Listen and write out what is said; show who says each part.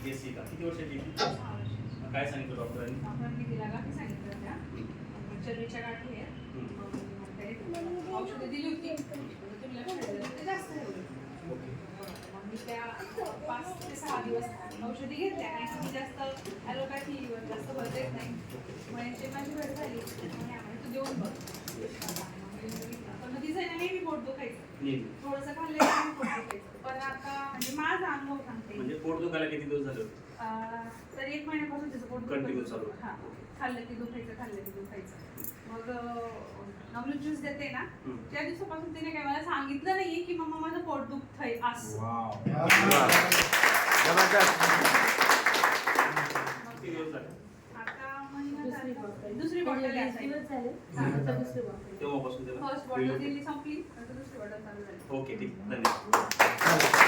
Speaker 1: AC का किती वर्षाची ती?
Speaker 2: 6 वर्षाची.
Speaker 1: काय सांगितलं डॉक्टरांनी?
Speaker 2: डॉक्टरांनी तिला गाठी सांगितलं त्या चरबीच्या गाठी आहेत. औषधं दिली होती. तुम्ही लक्ष दिलं ते जास्त ठेवलं. मग मी त्या 5 ते 6 दिवस औषधी घेतल्या कारण की जास्त ॲलोपॅथीवर जास्त भर देत नाही. म्हणजे माझी भेट झाली आणि आम्ही तू देऊन बघ. पण तिचं नेहमी पोट दुखायचं. थोडंसं खाल्लं की पोट दुखायचं. पण आता म्हणजे माझा अनुभव सांगते.
Speaker 1: म्हणजे पोट दुखायला किती दिवस झाले होते?
Speaker 2: तर 1 महिन्यापासून तिचं पोट
Speaker 1: कंटिन्यू चालू.
Speaker 2: हां, खाल्लं की दुखायचं. मग नवली ज्यूस देते ना, त्या दिवसापासून तिने काय मला सांगितलं नाहीये की मम्मा माझं पोट दुखतंय असं.
Speaker 1: किती दिवस झाले?
Speaker 2: आता महिना दुसरी बॉटल आहे.
Speaker 1: तेव्हापासून त्याला?
Speaker 2: फर्स्ट बॉटल दिली संपली, आता दुसरी बॉटल चालू झाली.
Speaker 1: ओके ठीक, धन्यवाद.